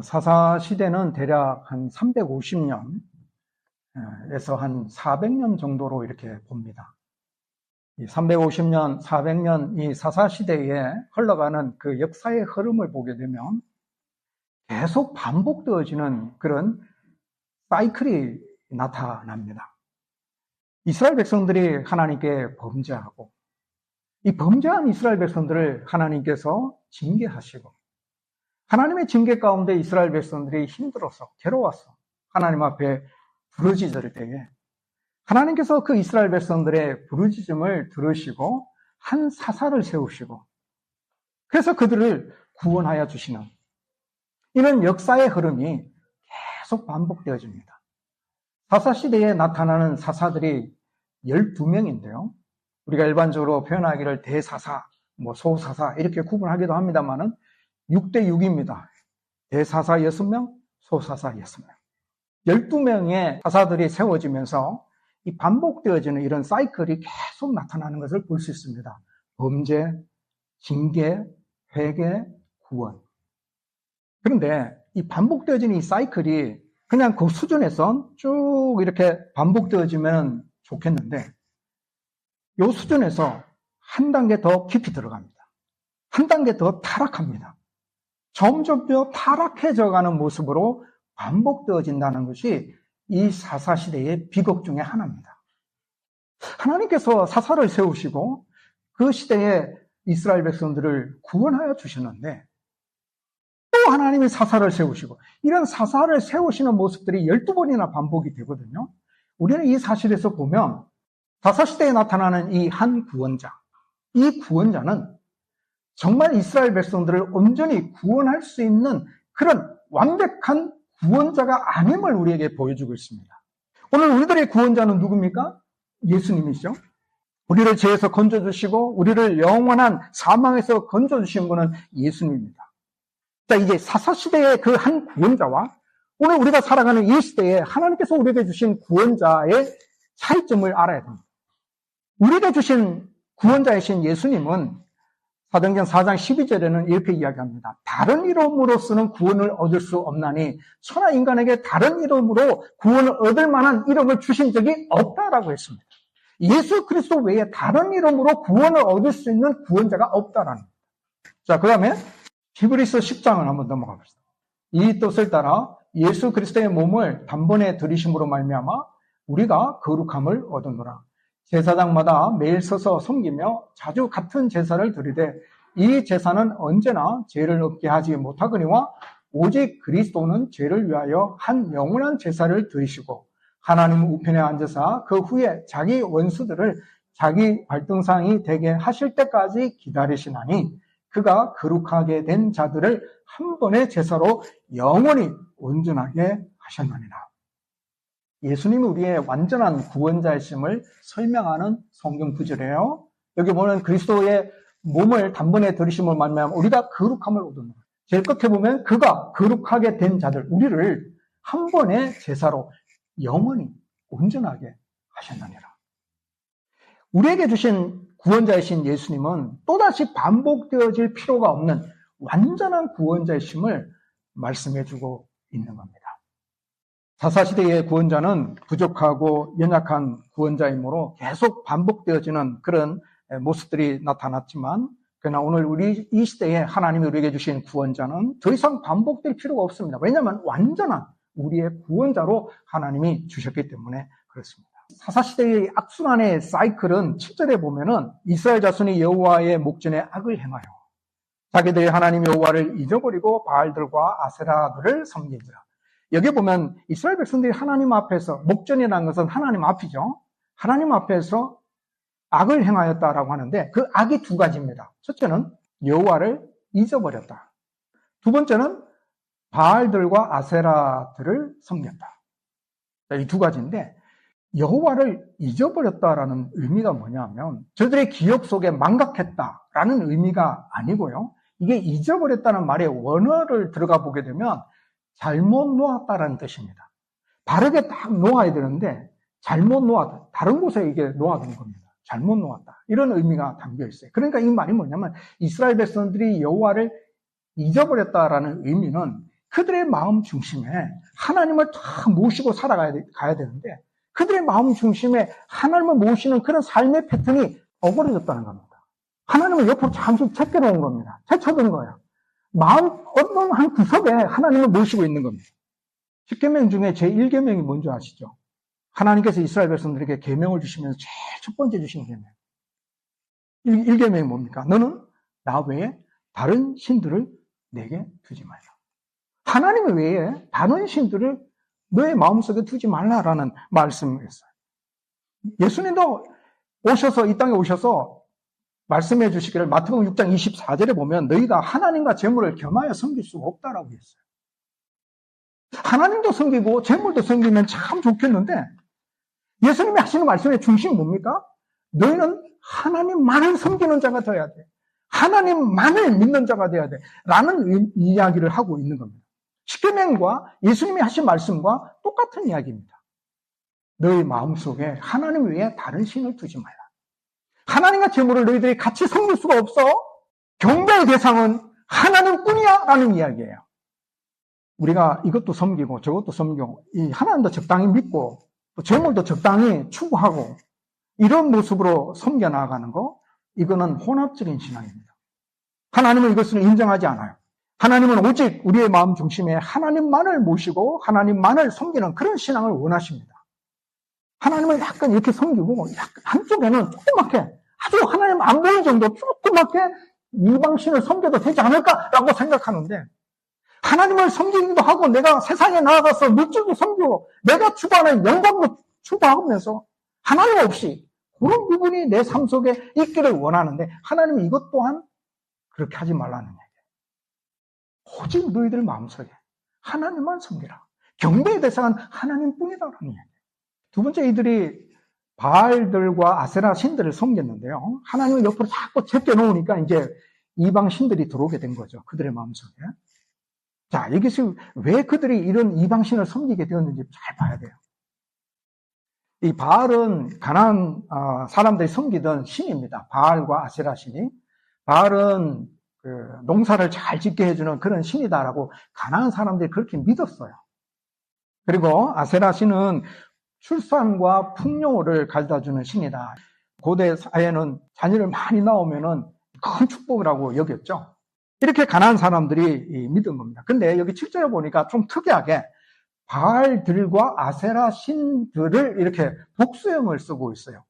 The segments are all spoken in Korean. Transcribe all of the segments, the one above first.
사사 시대는 대략 한 350년에서 한 400년 정도로 이렇게 봅니다. 이 350년, 400년 이 사사 시대에 흘러가는 그 역사의 흐름을 보게 되면 계속 반복되어지는 그런 사이클이 나타납니다. 이스라엘 백성들이 하나님께 범죄하고 이 범죄한 이스라엘 백성들을 하나님께서 징계하시고 하나님의 징계 가운데 이스라엘 백성들이 힘들어서 괴로워서 하나님 앞에 부르짖을 때에 하나님께서 그 이스라엘 백성들의 부르짖음을 들으시고 한 사사를 세우시고 그래서 그들을 구원하여 주시는 이런 역사의 흐름이 계속 반복되어집니다. 사사시대에 나타나는 사사들이 12명인데요. 우리가 일반적으로 표현하기를 대사사, 소사사 이렇게 구분하기도 합니다만은 6대6입니다. 대사사 6명, 소사사 6명. 12명의 사사들이 세워지면서 이 반복되어지는 이런 사이클이 계속 나타나는 것을 볼 수 있습니다. 범죄, 징계, 회개, 구원. 그런데 이 반복되어지는 이 사이클이 그냥 그 수준에서 쭉 이렇게 반복되어지면 좋겠는데 이 수준에서 한 단계 더 깊이 들어갑니다. 한 단계 더 타락합니다. 점점 더 타락해져 가는 모습으로 반복되어진다는 것이 이 사사시대의 비극 중에 하나입니다. 하나님께서 사사를 세우시고 그 시대에 이스라엘 백성들을 구원하여 주셨는데 또 하나님이 사사를 세우시고 이런 사사를 세우시는 모습들이 12번이나 반복이 되거든요. 우리는 이 사실에서 보면 사사시대에 나타나는 이 한 구원자, 이 구원자는 정말 이스라엘 백성들을 온전히 구원할 수 있는 그런 완벽한 구원자가 아님을 우리에게 보여주고 있습니다. 오늘 우리들의 구원자는 누굽니까? 예수님이죠. 우리를 죄에서 건져주시고 우리를 영원한 사망에서 건져주신 분은 예수님입니다. 자, 이제 사사시대의 그 한 구원자와 오늘 우리가 살아가는 이 시대에 하나님께서 우리에게 주신 구원자의 차이점을 알아야 됩니다. 우리에게 주신 구원자이신 예수님은 사도행전 4장 12절에는 이렇게 이야기합니다. 다른 이름으로서는 구원을 얻을 수 없나니 천하 인간에게 다른 이름으로 구원을 얻을 만한 이름을 주신 적이 없다라고 했습니다. 예수 그리스도 외에 다른 이름으로 구원을 얻을 수 있는 구원자가 없다라는 겁니다. 자, 그 다음에 히브리서 10장을 한번 넘어가 봅시다. 이 뜻을 따라 예수 그리스도의 몸을 단번에 들이심으로 말미암아 우리가 거룩함을 얻었노라. 제사장마다 매일 서서 섬기며 자주 같은 제사를 드리되 이 제사는 언제나 죄를 없게 하지 못하거니와 오직 그리스도는 죄를 위하여 한 영원한 제사를 드리시고 하나님 우편에 앉으사 그 후에 자기 원수들을 자기 발등상이 되게 하실 때까지 기다리시나니 그가 거룩하게 된 자들을 한 번의 제사로 영원히 온전하게 하셨느니라. 예수님이 우리의 완전한 구원자이심을 설명하는 성경 구절이에요. 여기 보면 그리스도의 몸을 단번에 들이심을 말미암아 우리가 거룩함을 얻는 거예요. 제일 끝에 보면 그가 거룩하게 된 자들, 우리를 한 번의 제사로 영원히 온전하게 하셨느니라. 우리에게 주신 구원자이신 예수님은 또다시 반복되어질 필요가 없는 완전한 구원자이심을 말씀해주고 있는 겁니다. 사사시대의 구원자는 부족하고 연약한 구원자이므로 계속 반복되어지는 그런 모습들이 나타났지만 그러나 오늘 우리 이 시대에 하나님이 우리에게 주신 구원자는 더 이상 반복될 필요가 없습니다. 왜냐하면 완전한 우리의 구원자로 하나님이 주셨기 때문에 그렇습니다. 사사시대의 악순환의 사이클은 7절에 보면은 이스라엘 자손이 여호와의 목전에 악을 행하여 자기들이 하나님 여호와를 잊어버리고 바알들과 아세라들을 섬기니라. 여기 보면 이스라엘 백성들이 하나님 앞에서, 목전이라는 것은 하나님 앞이죠. 하나님 앞에서 악을 행하였다라고 하는데 그 악이 두 가지입니다. 첫째는 여호와를 잊어버렸다. 두 번째는 바알들과 아세라들을 섬겼다. 이 두 가지인데 여호와를 잊어버렸다라는 의미가 뭐냐면 저들의 기억 속에 망각했다라는 의미가 아니고요. 이게 잊어버렸다는 말의 원어를 들어가 보게 되면 잘못 놓았다라는 뜻입니다. 바르게 딱 놓아야 되는데 잘못 놓았다. 다른 곳에 이게 놓아둔 겁니다. 잘못 놓았다. 이런 의미가 담겨 있어요. 그러니까 이 말이 뭐냐면 이스라엘 백성들이 여호와를 잊어버렸다라는 의미는 그들의 마음 중심에 하나님을 다 모시고 살아가야 되는데 그들의 마음 중심에 하나님을 모시는 그런 삶의 패턴이 어그러졌다는 겁니다. 하나님을 옆으로 잠시 제껴놓은 겁니다. 제쳐둔 거예요. 마음 어떤 한 구석에 하나님을 모시고 있는 겁니다. 10계명 중에 제1계명이 뭔지 아시죠? 하나님께서 이스라엘 백성들에게 계명을 주시면서 제일 첫 번째 주신 계명. 1계명이 뭡니까? 너는 나 외에 다른 신들을 내게 두지 말라. 하나님 외에 다른 신들을 너의 마음속에 두지 말라라는 말씀을 했어요. 예수님도 오셔서 이 땅에 오셔서 말씀해 주시기를 마태복음 6장 24절에 보면 너희가 하나님과 재물을 겸하여 섬길 수가 없다라고 했어요. 하나님도 섬기고 재물도 섬기면 참 좋겠는데 예수님이 하시는 말씀의 중심이 뭡니까? 너희는 하나님만을 섬기는 자가 되어야 돼. 하나님만을 믿는 자가 되어야 돼. 라는 이야기를 하고 있는 겁니다. 십계명과 예수님이 하신 말씀과 똑같은 이야기입니다. 너희 마음속에 하나님 외에 다른 신을 두지 말라. 하나님과 재물을 너희들이 같이 섬길 수가 없어. 경배의 대상은 하나님뿐이야 라는 이야기예요. 우리가 이것도 섬기고 저것도 섬기고 이 하나님도 적당히 믿고 또 재물도 적당히 추구하고 이런 모습으로 섬겨 나아가는 거 이거는 혼합적인 신앙입니다. 하나님은 이것을 인정하지 않아요. 하나님은 오직 우리의 마음 중심에 하나님만을 모시고 하나님만을 섬기는 그런 신앙을 원하십니다. 하나님을 약간 이렇게 섬기고 한쪽에는 조그맣게 아주 하나님 안 보이는 정도 조그맣게 이방신을 섬겨도 되지 않을까라고 생각하는데 하나님을 섬기기도 하고 내가 세상에 나아가서 물질도 섬기고 내가 추구하는 영광도 추구하면서 하나님 없이 그런 부분이 내 삶 속에 있기를 원하는데 하나님은 이것 또한 그렇게 하지 말라는 얘기예요. 오직 너희들 마음속에 하나님만 섬기라. 경배의 대상은 하나님뿐이다라는 얘기예요. 두 번째 이들이 바알들과 아세라 신들을 섬겼는데요. 하나님을 옆으로 자꾸 제껴놓으니까 이제 이방 신들이 들어오게 된 거죠. 그들의 마음속에. 자, 여기서 왜 그들이 이런 이방 신을 섬기게 되었는지 잘 봐야 돼요. 이 바알은 가나안 사람들이 섬기던 신입니다. 바알과 아세라 신이. 바알은 농사를 잘 짓게 해주는 그런 신이다라고 가나안 사람들이 그렇게 믿었어요. 그리고 아세라 신은 출산과 풍요를 가져다주는 신이다. 고대 사회는 자녀를 많이 낳으면은 큰 축복이라고 여겼죠. 이렇게 가나안 사람들이 믿은 겁니다. 근데 여기 7절에 보니까 좀 특이하게 바알들과 아세라 신들을 이렇게 복수형을 쓰고 있어요.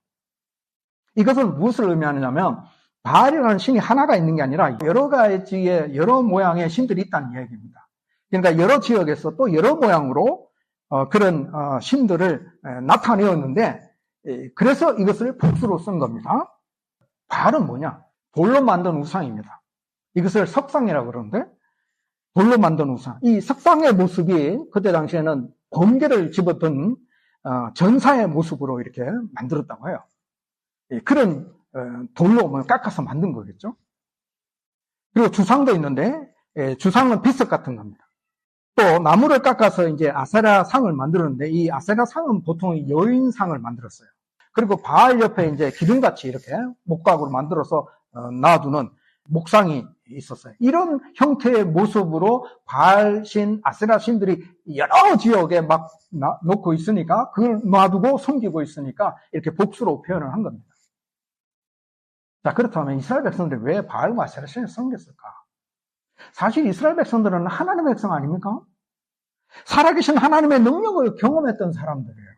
이것은 무엇을 의미하느냐면 바알이라는 신이 하나가 있는 게 아니라 여러 가지의 여러 모양의 신들이 있다는 이야기입니다. 그러니까 여러 지역에서 또 여러 모양으로 그런 신들을 나타내었는데 그래서 이것을 복수로 쓴 겁니다. 바알은 뭐냐? 돌로 만든 우상입니다. 이것을 석상이라고 그러는데 돌로 만든 우상. 이 석상의 모습이 그때 당시에는 번개를 집어든 전사의 모습으로 이렇게 만들었다고 해요. 그런 돌로 깎아서 만든 거겠죠. 그리고 주상도 있는데 주상은 비석 같은 겁니다. 또 나무를 깎아서 이제 아세라 상을 만들었는데 이 아세라 상은 보통 여인상을 만들었어요. 그리고 바알 옆에 이제 기둥같이 이렇게 목각으로 만들어서 놔두는 목상이 있었어요. 이런 형태의 모습으로 바알 신, 아세라 신들이 여러 지역에 막 놓고 있으니까 그걸 놔두고 섬기고 있으니까 이렇게 복수로 표현을 한 겁니다. 자, 그렇다면 이스라엘 백성들이 왜 바알과 아세라 신을 섬겼을까? 사실 이스라엘 백성들은 하나님의 백성 아닙니까? 살아계신 하나님의 능력을 경험했던 사람들이에요.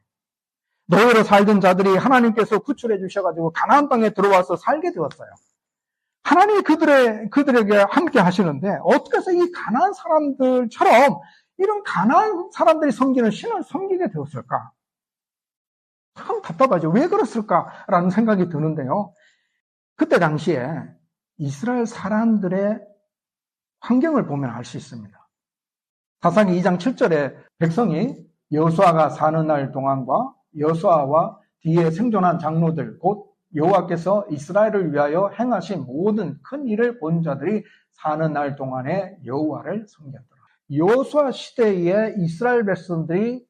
노예로 살던 자들이 하나님께서 구출해 주셔가지고 가나안 땅에 들어와서 살게 되었어요. 하나님이 그들에게 함께 하시는데 어떻게 해서 이 가나안 사람들처럼 이런 가나안 사람들이 섬기는 신을 섬기게 되었을까? 참 답답하죠. 왜 그랬을까라는 생각이 드는데요. 그때 당시에 이스라엘 사람들의 환경을 보면 알 수 있습니다. 사사기 2장 7절에 백성이 여호수아가 사는 날 동안과 여호수아와 뒤에 생존한 장로들 곧 여호와께서 이스라엘을 위하여 행하신 모든 큰 일을 본 자들이 사는 날 동안에 여호와를 섬겼더라. 여호수아 시대에 이스라엘 백성들이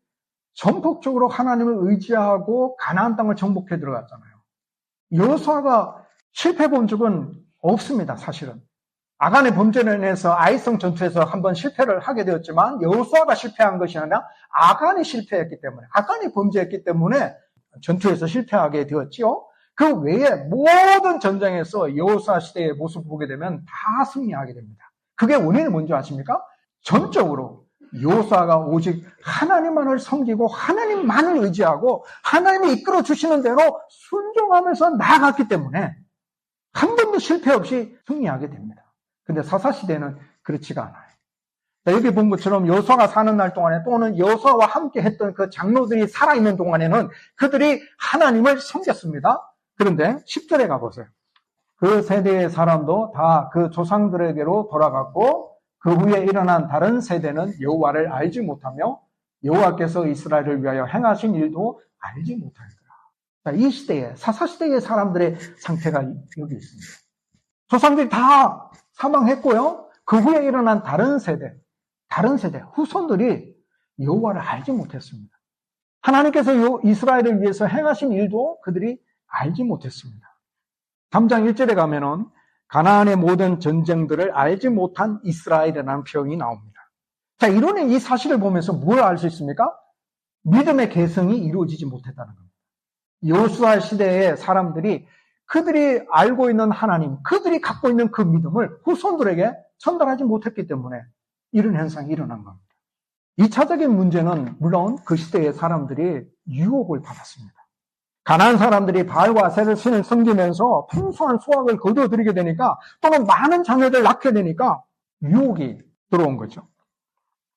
전폭적으로 하나님을 의지하고 가나안 땅을 정복해 들어갔잖아요. 여호수아가 실패 본 적은 없습니다. 사실은. 아간의 범죄로 인해서 아이성 전투에서 한번 실패를 하게 되었지만 여호수아가 실패한 것이 아니라 아간이 실패했기 때문에, 아간이 범죄했기 때문에 전투에서 실패하게 되었지요. 그 외에 모든 전쟁에서 여호수아 시대의 모습을 보게 되면 다 승리하게 됩니다. 그게 원인이 뭔지 아십니까? 전적으로 여호수아가 오직 하나님만을 섬기고 하나님만을 의지하고 하나님이 이끌어 주시는 대로 순종하면서 나아갔기 때문에 한 번도 실패 없이 승리하게 됩니다. 근데 사사시대는 그렇지가 않아요. 여기 본 것처럼 여호수아가 사는 날 동안에 또는 여호수아와 함께 했던 그 장로들이 살아있는 동안에는 그들이 하나님을 섬겼습니다. 그런데 10절에 가보세요. 그 세대의 사람도 다 그 조상들에게로 돌아갔고 그 후에 일어난 다른 세대는 여호와를 알지 못하며 여호와께서 이스라엘을 위하여 행하신 일도 알지 못하더라. 이 시대에, 사사시대의 사람들의 상태가 여기 있습니다. 조상들이 다 사망했고요. 그 후에 일어난 다른 세대, 후손들이 여호와를 알지 못했습니다. 하나님께서 이스라엘을 위해서 행하신 일도 그들이 알지 못했습니다. 3장 1절에 가면은 가나안의 모든 전쟁들을 알지 못한 이스라엘이라는 표현이 나옵니다. 자, 이론은 이 사실을 보면서 뭘 알 수 있습니까? 믿음의 계승이 이루어지지 못했다는 겁니다. 여호수아 시대의 사람들이 그들이 알고 있는 하나님, 그들이 갖고 있는 그 믿음을 후손들에게 전달하지 못했기 때문에 이런 현상이 일어난 겁니다. 2차적인 문제는 물론 그 시대의 사람들이 유혹을 받았습니다. 가나안 사람들이 바알과 아세라 신을 섬기면서 풍성한 수확을 거두어들이게 되니까 또는 많은 자녀들 낳게 되니까 유혹이 들어온 거죠.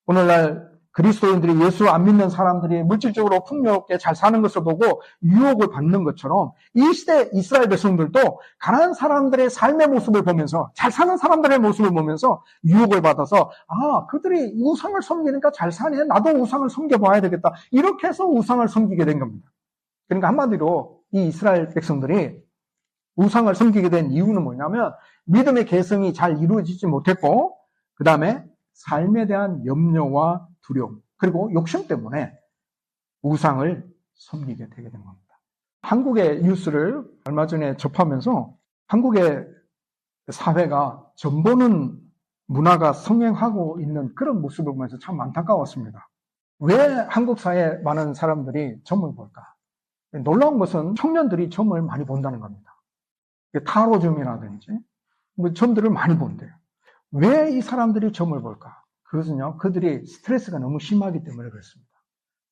오늘날 그리스도인들이 예수 안 믿는 사람들이 물질적으로 풍요롭게 잘 사는 것을 보고 유혹을 받는 것처럼 이 시대 이스라엘 백성들도 가나안 사람들의 삶의 모습을 보면서, 잘 사는 사람들의 모습을 보면서 유혹을 받아서 그들이 우상을 섬기니까 잘 사네, 나도 우상을 섬겨봐야 되겠다, 이렇게 해서 우상을 섬기게 된 겁니다. 그러니까 한마디로 이 이스라엘 백성들이 우상을 섬기게 된 이유는 뭐냐면 믿음의 계승이 잘 이루어지지 못했고, 그 다음에 삶에 대한 염려와 두려움, 그리고 욕심 때문에 우상을 섬기게 되게 된 겁니다. 한국의 뉴스를 얼마 전에 접하면서 한국의 사회가 점보는 문화가 성행하고 있는 그런 모습을 보면서 참 안타까웠습니다. 왜 한국 사회에 많은 사람들이 점을 볼까? 놀라운 것은 청년들이 점을 많이 본다는 겁니다. 타로점이라든지 점들을 많이 본대요. 왜 이 사람들이 점을 볼까? 그것은요, 그들이 스트레스가 너무 심하기 때문에 그렇습니다.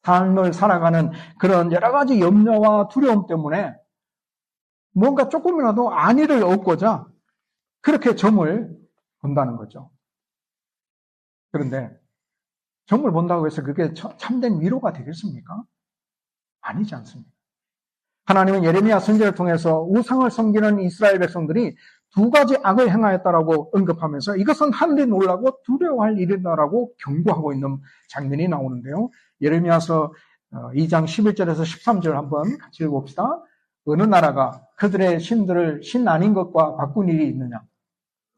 삶을 살아가는 그런 여러 가지 염려와 두려움 때문에 뭔가 조금이라도 안위를 얻고자 그렇게 점을 본다는 거죠. 그런데 점을 본다고 해서 그게 참된 위로가 되겠습니까? 아니지 않습니다. 하나님은 예레미야 선지자를 통해서 우상을 섬기는 이스라엘 백성들이 두 가지 악을 행하였다라고 언급하면서 이것은 하늘이 놀라고 두려워할 일이다라고 경고하고 있는 장면이 나오는데요. 예레미야서 2장 11절에서 13절 한번 같이 읽어봅시다. 어느 나라가 그들의 신들을 신 아닌 것과 바꾼 일이 있느냐?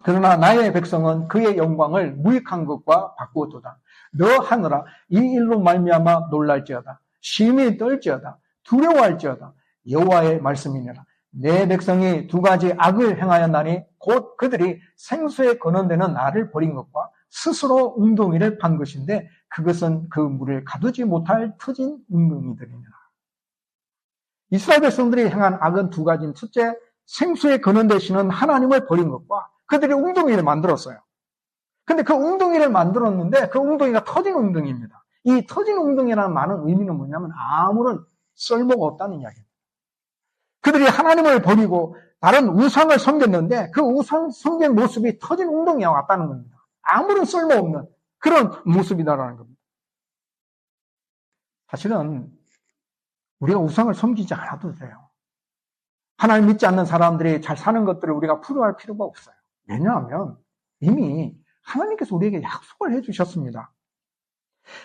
그러나 나의 백성은 그의 영광을 무익한 것과 바꾸었도다. 너 하늘아, 이 일로 말미암아 놀랄지어다. 심히 떨지어다. 두려워할지어다. 여호와의 말씀이니라. 내 백성이 두 가지 악을 행하였나니 곧 그들이 생수에 거론되는 나를 버린 것과 스스로 웅덩이를 판 것인데 그것은 그 물을 가두지 못할 터진 웅덩이들이니라. 이스라엘 백성들이 행한 악은 두 가지인, 첫째, 생수에 거론되시는 하나님을 버린 것과 그들이 웅덩이를 만들었어요. 근데 그 웅덩이를 만들었는데 그 웅덩이가 터진 웅덩이입니다. 이 터진 웅덩이라는 말은 의미는 뭐냐면 아무런 쓸모가 없다는 이야기입니다. 그들이 하나님을 버리고 다른 우상을 섬겼는데 그 우상 섬긴 모습이 터진 웅덩이와 같다는 겁니다. 아무런 쓸모없는 그런 모습이다라는 겁니다. 사실은 우리가 우상을 섬기지 않아도 돼요. 하나님 믿지 않는 사람들이 잘 사는 것들을 우리가 풀어할 필요가 없어요. 왜냐하면 이미 하나님께서 우리에게 약속을 해주셨습니다.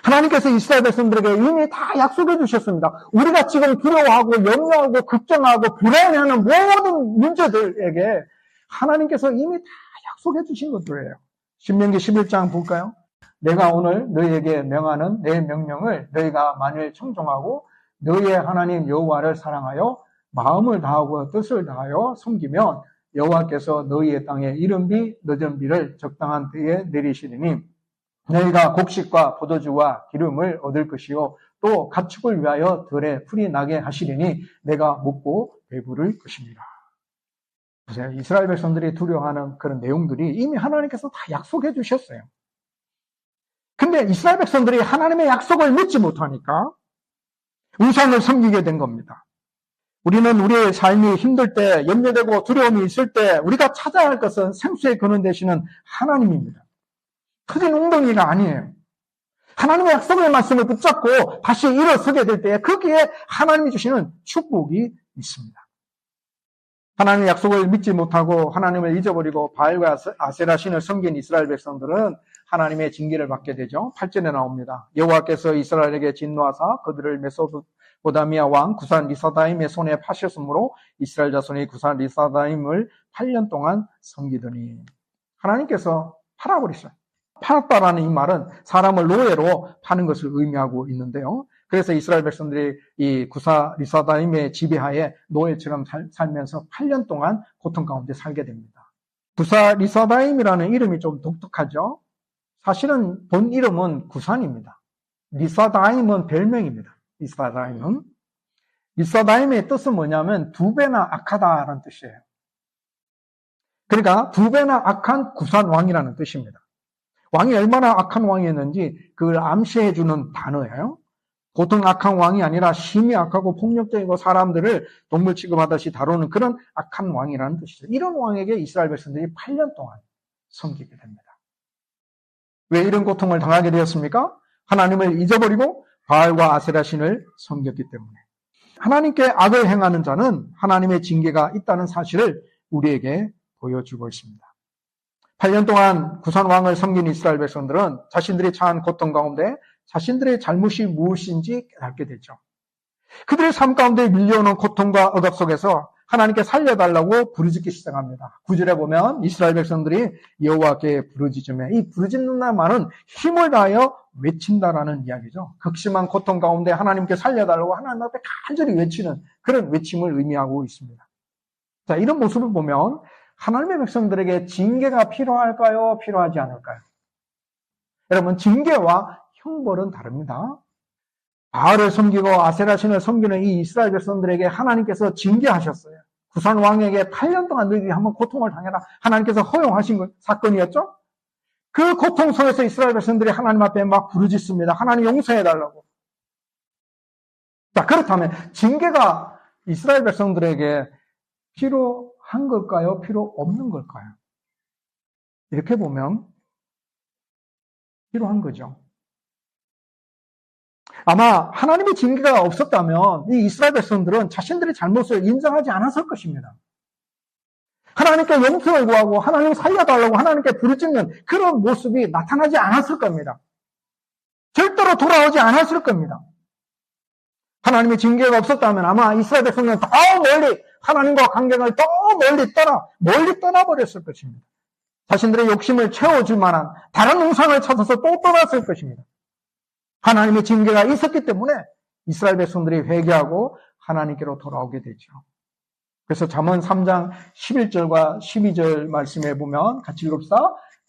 하나님께서 이스라엘 백성들에게 이미 다 약속해 주셨습니다. 우리가 지금 두려워하고 염려하고 걱정하고 불안해하는 모든 문제들에게 하나님께서 이미 다 약속해 주신 것들이에요. 신명기 11장 볼까요? 내가 오늘 너희에게 명하는 내 명령을 너희가 만일 청종하고 너희의 하나님 여호와를 사랑하여 마음을 다하고 뜻을 다하여 섬기면 여호와께서 너희의 땅에 이른 비 늦은 비를 적당한 때에 내리시리니 너희가 곡식과 포도주와 기름을 얻을 것이요 또 가축을 위하여 들에 풀이 나게 하시리니 내가 먹고 배부를 것입니다. 보세요. 이스라엘 백성들이 두려워하는 그런 내용들이 이미 하나님께서 다 약속해 주셨어요. 근데 이스라엘 백성들이 하나님의 약속을 묻지 못하니까 우상을 섬기게 된 겁니다. 우리는 우리의 삶이 힘들 때, 염려되고 두려움이 있을 때 우리가 찾아야 할 것은 생수의 근원 되시는 하나님입니다. 터진 웅덩이가 아니에요. 하나님의 약속의 말씀을 붙잡고 다시 일어서게 될 때에 거기에 하나님이 주시는 축복이 있습니다. 하나님의 약속을 믿지 못하고 하나님을 잊어버리고 바알과 아세라 신을 섬긴 이스라엘 백성들은 하나님의 징계를 받게 되죠. 8절에 나옵니다. 여호와께서 이스라엘에게 진노하사 그들을 메소포다미아 왕 구산 리사다임의 손에 파셨으므로 이스라엘 자손이 구산 리사다임을 8년 동안 섬기더니 하나님께서 팔아버리셨어요. 팔았다라는 이 말은 사람을 노예로 파는 것을 의미하고 있는데요. 그래서 이스라엘 백성들이 이 구사 리사다임의 지배하에 노예처럼 살면서 8년 동안 고통 가운데 살게 됩니다. 구사 리사다임이라는 이름이 좀 독특하죠. 사실은 본 이름은 구산입니다. 리사다임은 별명입니다. 리사다임의 뜻은 뭐냐면 두 배나 악하다라는 뜻이에요. 그러니까 두 배나 악한 구산 왕이라는 뜻입니다. 왕이 얼마나 악한 왕이었는지 그걸 암시해주는 단어예요. 보통 악한 왕이 아니라 심히 악하고 폭력적이고 사람들을 동물 취급하듯이 다루는 그런 악한 왕이라는 뜻이죠. 이런 왕에게 이스라엘 백성들이 8년 동안 섬기게 됩니다. 왜 이런 고통을 당하게 되었습니까? 하나님을 잊어버리고 바알과 아세라 신을 섬겼기 때문에. 하나님께 악을 행하는 자는 하나님의 징계가 있다는 사실을 우리에게 보여주고 있습니다. 8년 동안 구산 왕을 섬긴 이스라엘 백성들은 자신들이 처한 고통 가운데 자신들의 잘못이 무엇인지 깨닫게 되죠. 그들의 삶 가운데 밀려오는 고통과 억압 속에서 하나님께 살려달라고 부르짖기 시작합니다. 9절에 보면 이스라엘 백성들이 여호와께 부르짖으며 이 부르짖는다는 말은 힘을 다하여 외친다라는 이야기죠. 극심한 고통 가운데 하나님께 살려달라고 하나님 앞에 간절히 외치는 그런 외침을 의미하고 있습니다. 자, 이런 모습을 보면 하나님의 백성들에게 징계가 필요할까요? 필요하지 않을까요? 여러분, 징계와 형벌은 다릅니다. 바알을 섬기고 아세라 신을 섬기는 이 이스라엘 백성들에게 하나님께서 징계하셨어요. 구산 왕에게 8년 동안 너희들이 한번 고통을 당해라. 하나님께서 허용하신 사건이었죠? 그 고통 속에서 이스라엘 백성들이 하나님 앞에 막 부르짖습니다. 하나님 용서해달라고. 자, 그렇다면 징계가 이스라엘 백성들에게 필요한 걸까요? 필요 없는 걸까요? 이렇게 보면 필요한 거죠. 아마 하나님의 징계가 없었다면 이 이스라엘 백성들은 자신들의 잘못을 인정하지 않았을 것입니다. 하나님께 용서를 구하고 하나님 살려달라고 하나님께 부르짖는 그런 모습이 나타나지 않았을 겁니다. 절대로 돌아오지 않았을 겁니다. 하나님의 징계가 없었다면 아마 이스라엘 백성들은 더 멀리 하나님과 관계를 더 멀리 떠나버렸을 것입니다. 자신들의 욕심을 채워줄 만한 다른 우상을 찾아서 또 떠났을 것입니다. 하나님의 징계가 있었기 때문에 이스라엘 백성들이 회개하고 하나님께로 돌아오게 되죠. 그래서 잠언 3장 11절과 12절 말씀에 보면 같이 읽읍시다.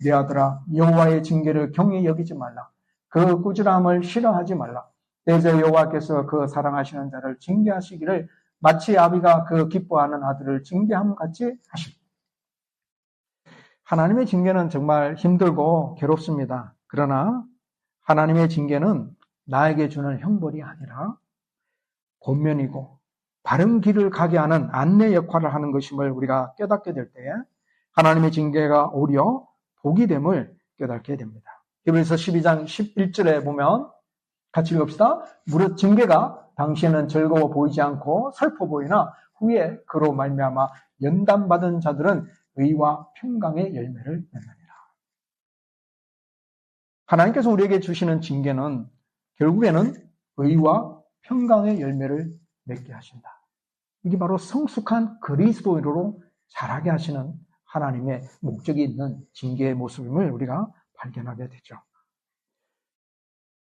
내 아들아 여호와의 징계를 경히 여기지 말라. 그 꾸지람을 싫어하지 말라. 대저 여호와께서 그 사랑하시는 자를 징계하시기를 마치 아비가 그 기뻐하는 아들을 징계함 같이 하시고. 하나님의 징계는 정말 힘들고 괴롭습니다. 그러나 하나님의 징계는 나에게 주는 형벌이 아니라 권면이고 바른 길을 가게 하는 안내 역할을 하는 것임을 우리가 깨닫게 될 때에 하나님의 징계가 오히려 복이 됨을 깨닫게 됩니다. 히브리서 12장 11절에 보면 같이 읽읍시다. 무릇 징계가 당시에는 즐거워 보이지 않고 슬퍼 보이나 후에 그로 말미암아 연단받은 자들은 의와 평강의 열매를 맺느니라. 하나님께서 우리에게 주시는 징계는 결국에는 의와 평강의 열매를 맺게 하신다. 이게 바로 성숙한 그리스도인으로 자라게 하시는 하나님의 목적이 있는 징계의 모습임을 우리가 발견하게 되죠.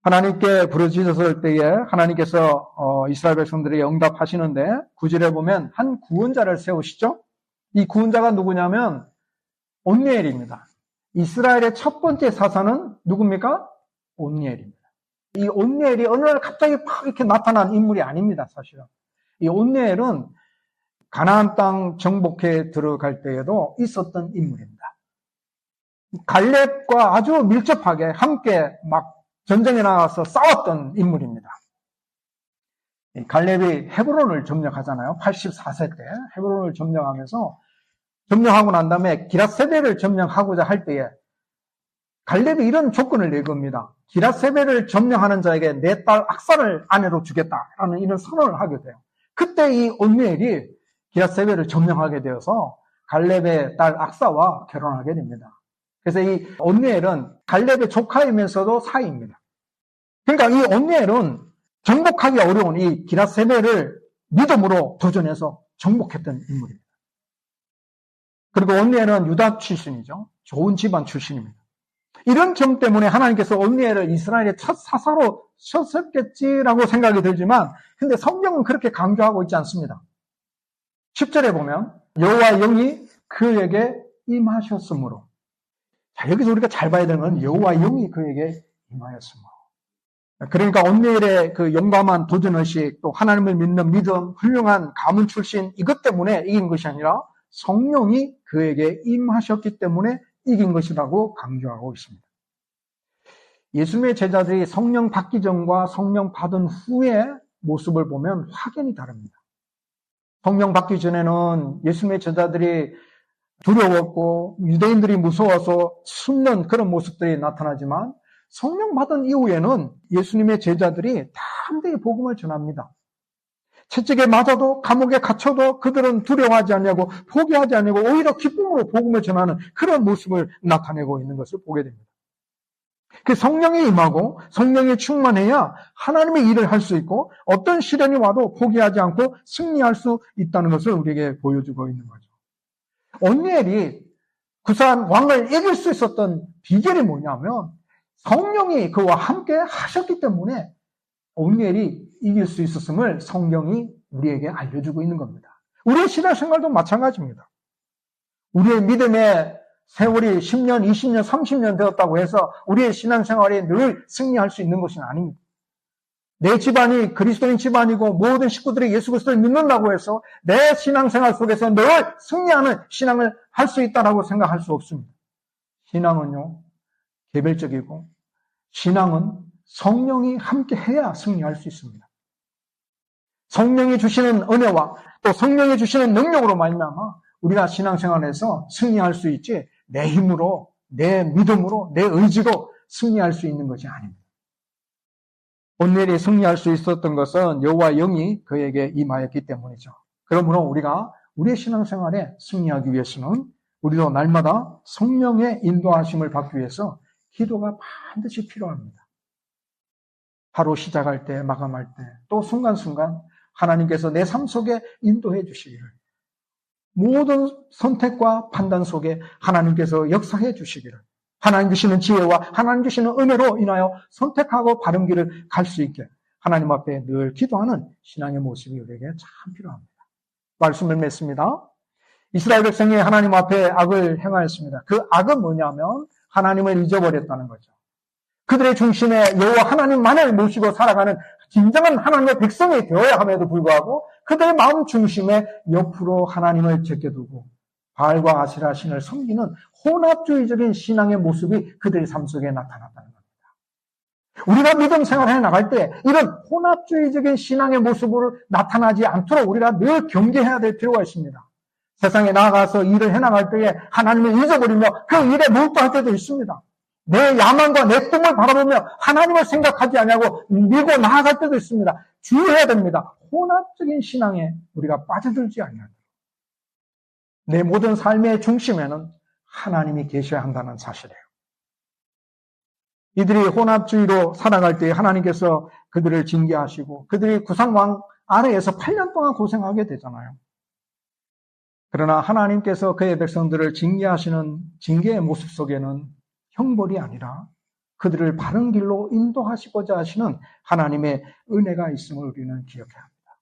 하나님께 부르짖었을 때에 하나님께서 이스라엘 백성들에게 응답하시는데 9절에 보면 한 구원자를 세우시죠. 이 구원자가 누구냐면 온니엘입니다. 이스라엘의 첫 번째 사사는 누굽니까? 온니엘입니다. 이 온니엘이 어느 날 갑자기 팍 이렇게 나타난 인물이 아닙니다, 사실은. 이 온니엘은 가나안 땅 정복해 들어갈 때에도 있었던 인물입니다. 갈렙과 아주 밀접하게 함께 막 전쟁에 나가서 싸웠던 인물입니다. 갈렙이 헤브론을 점령하잖아요. 84세 때 헤브론을 점령하면서 점령하고 난 다음에 기랏세벨을 점령하고자 할 때에 갈렙이 이런 조건을 내겁니다. 기랏세벨을 점령하는 자에게 내 딸 악사를 아내로 주겠다라는 이런 선언을 하게 돼요. 그때 이 온니엘이 기랏세벨을 점령하게 되어서 갈렙의 딸 악사와 결혼하게 됩니다. 그래서 이 온니엘은 갈렙의 조카이면서도 사이입니다. 그러니까 이 온니엘은 정복하기 어려운 이 기랏세벨을 믿음으로 도전해서 정복했던 인물입니다. 그리고 온니엘은 유다 출신이죠. 좋은 집안 출신입니다. 이런 점 때문에 하나님께서 온니엘을 이스라엘의 첫 사사로 셨었겠지라고 생각이 들지만 근데 성경은 그렇게 강조하고 있지 않습니다. 10절에 보면 여호와 영이 그에게 임하셨으므로, 자, 여기서 우리가 잘 봐야 되는 건 여호와 영이 그에게 임하였으므로. 그러니까 온니엘의 그 용감한 도전의식, 또 하나님을 믿는 믿음, 훌륭한 가문 출신, 이것 때문에 이긴 것이 아니라 성령이 그에게 임하셨기 때문에 이긴 것이라고 강조하고 있습니다. 예수님의 제자들이 성령 받기 전과 성령 받은 후의 모습을 보면 확연히 다릅니다. 성령 받기 전에는 예수님의 제자들이 두려웠고 유대인들이 무서워서 숨는 그런 모습들이 나타나지만 성령 받은 이후에는 예수님의 제자들이 담대히 복음을 전합니다. 채찍에 맞아도 감옥에 갇혀도 그들은 두려워하지 않냐고 포기하지 않냐고 오히려 기쁨으로 복음을 전하는 그런 모습을 나타내고 있는 것을 보게 됩니다. 그 성령이 임하고 성령이 충만해야 하나님의 일을 할 수 있고 어떤 시련이 와도 포기하지 않고 승리할 수 있다는 것을 우리에게 보여주고 있는 거죠. 온니엘이 구산 왕을 이길 수 있었던 비결이 뭐냐면 성령이 그와 함께 하셨기 때문에 온니엘이 이길 수 있었음을 성경이 우리에게 알려주고 있는 겁니다. 우리의 신앙생활도 마찬가지입니다. 우리의 믿음의 세월이 10년, 20년, 30년 되었다고 해서 우리의 신앙생활이 늘 승리할 수 있는 것은 아닙니다. 내 집안이 그리스도인 집안이고 모든 식구들이 예수 그리스도를 믿는다고 해서 내 신앙생활 속에서 늘 승리하는 신앙을 할 수 있다고 생각할 수 없습니다. 신앙은요, 개별적이고 신앙은 성령이 함께 해야 승리할 수 있습니다. 성령이 주시는 은혜와 또 성령이 주시는 능력으로 말미암아 우리가 신앙생활에서 승리할 수 있지 내 힘으로, 내 믿음으로, 내 의지로 승리할 수 있는 것이 아닙니다. 온니엘이 승리할 수 있었던 것은 여호와 영이 그에게 임하였기 때문이죠. 그러므로 우리가 우리의 신앙생활에 승리하기 위해서는 우리도 날마다 성령의 인도하심을 받기 위해서 기도가 반드시 필요합니다. 하루 시작할 때, 마감할 때, 또 순간순간 하나님께서 내 삶 속에 인도해 주시기를, 모든 선택과 판단 속에 하나님께서 역사해 주시기를, 하나님 주시는 지혜와 하나님 주시는 은혜로 인하여 선택하고 바른 길을 갈 수 있게 하나님 앞에 늘 기도하는 신앙의 모습이 우리에게 참 필요합니다. 말씀을 맺습니다. 이스라엘 백성이 하나님 앞에 악을 행하였습니다. 그 악은 뭐냐면 하나님을 잊어버렸다는 거죠. 그들의 중심에 여호와 하나님만을 모시고 살아가는 진정한 하나님의 백성이 되어야 함에도 불구하고 그들의 마음 중심에 옆으로 하나님을 제껴두고 바알과 아세라 신을 섬기는 혼합주의적인 신앙의 모습이 그들의 삶 속에 나타났다는 겁니다. 우리가 믿음 생활을 해나갈 때 이런 혼합주의적인 신앙의 모습으로 나타나지 않도록 우리가 늘 경계해야 될 필요가 있습니다. 세상에 나아가서 일을 해나갈 때에 하나님을 잊어버리며 그 일에 몰두할 때도 있습니다. 내 야망과 내 꿈을 바라보며 하나님을 생각하지 않냐고 밀고 나아갈 때도 있습니다. 주의해야 됩니다. 혼합적인 신앙에 우리가 빠져들지 않냐고. 내 모든 삶의 중심에는 하나님이 계셔야 한다는 사실이에요. 이들이 혼합주의로 살아갈 때 하나님께서 그들을 징계하시고 그들이 구상왕 아래에서 8년 동안 고생하게 되잖아요. 그러나 하나님께서 그의 백성들을 징계하시는 징계의 모습 속에는 형벌이 아니라 그들을 바른 길로 인도하시고자 하시는 하나님의 은혜가 있음을 우리는 기억해야 합니다.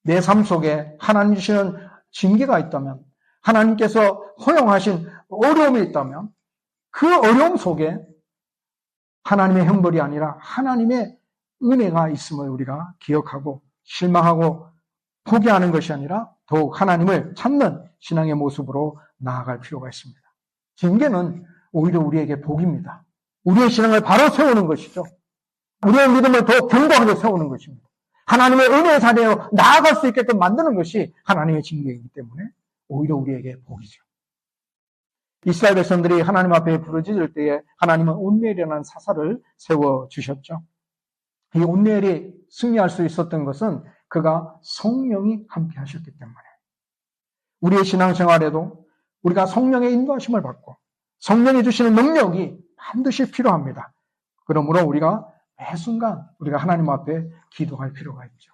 내 삶 속에 하나님 주시는 징계가 있다면, 하나님께서 허용하신 어려움이 있다면 그 어려움 속에 하나님의 형벌이 아니라 하나님의 은혜가 있음을 우리가 기억하고 실망하고 포기하는 것이 아니라 더욱 하나님을 찾는 신앙의 모습으로 나아갈 필요가 있습니다. 징계는 오히려 우리에게 복입니다. 우리의 신앙을 바로 세우는 것이죠. 우리의 믿음을 더 견고하게 세우는 것입니다. 하나님의 은혜의 자리에 나아갈 수 있게끔 만드는 것이 하나님의 징계이기 때문에 오히려 우리에게 복이죠. 이스라엘 백성들이 하나님 앞에 부르짖을 때에 하나님은 온누엘이라는 사사를 세워주셨죠. 이 온누엘이 승리할 수 있었던 것은 그가 성령이 함께 하셨기 때문에 우리의 신앙생활에도 우리가 성령의 인도하심을 받고 성령이 주시는 능력이 반드시 필요합니다. 그러므로 우리가 매 순간 우리가 하나님 앞에 기도할 필요가 있죠.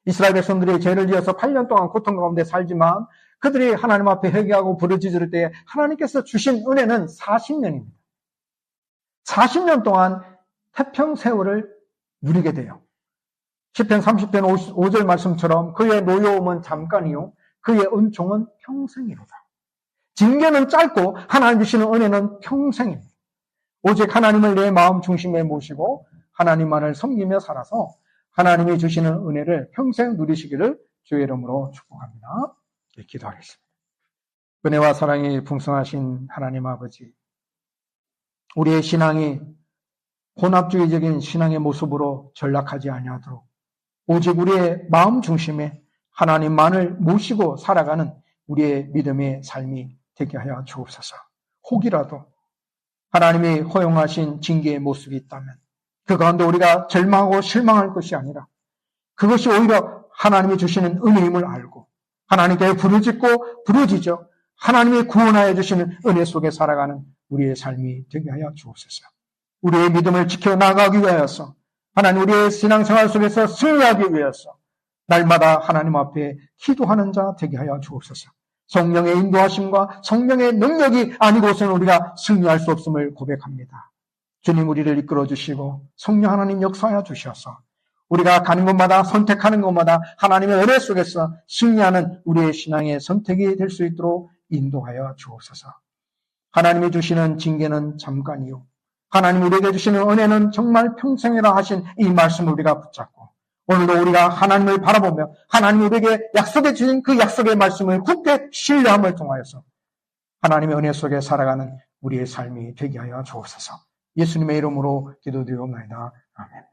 이스라엘 백성들이 죄를 지어서 8년 동안 고통 가운데 살지만 그들이 하나님 앞에 회개하고 부르짖을 때 하나님께서 주신 은혜는 40년입니다. 40년 동안 태평세월을 누리게 돼요. 시편 30편 5절 말씀처럼 그의 노여움은 잠깐이요 그의 은총은 평생이로다. 징계는 짧고 하나님 주시는 은혜는 평생입니다. 오직 하나님을 내 마음 중심에 모시고 하나님만을 섬기며 살아서 하나님이 주시는 은혜를 평생 누리시기를 주의 이름으로 축복합니다. 기도하겠습니다. 은혜와 사랑이 풍성하신 하나님 아버지, 우리의 신앙이 혼합주의적인 신앙의 모습으로 전락하지 아니하도록 오직 우리의 마음 중심에 하나님만을 모시고 살아가는 우리의 믿음의 삶이 되게 하여 주옵소서. 혹이라도 하나님이 허용하신 징계의 모습이 있다면 그 가운데 우리가 절망하고 실망할 것이 아니라 그것이 오히려 하나님이 주시는 은혜임을 알고 하나님께 부르짖어 하나님이 구원하여 주시는 은혜 속에 살아가는 우리의 삶이 되게 하여 주옵소서. 우리의 믿음을 지켜나가기 위하여서 하나님 우리의 신앙생활 속에서 승리하기 위해서 날마다 하나님 앞에 기도하는 자 되게 하여 주옵소서. 성령의 인도하심과 성령의 능력이 아니고서는 우리가 승리할 수 없음을 고백합니다. 주님 우리를 이끌어 주시고 성령 하나님 역사하여 주셔서 우리가 가는 곳마다 선택하는 곳마다 하나님의 은혜 속에서 승리하는 우리의 신앙의 선택이 될 수 있도록 인도하여 주옵소서. 하나님이 주시는 징계는 잠깐이요 하나님 우리에게 주시는 은혜는 정말 평생이라 하신 이 말씀을 우리가 붙잡고 오늘도 우리가 하나님을 바라보며 하나님 우리에게 약속해 주신 그 약속의 말씀을 굳게 신뢰함을 통하여서 하나님의 은혜 속에 살아가는 우리의 삶이 되게 하여 주옵소서. 예수님의 이름으로 기도드리옵나이다. 아멘.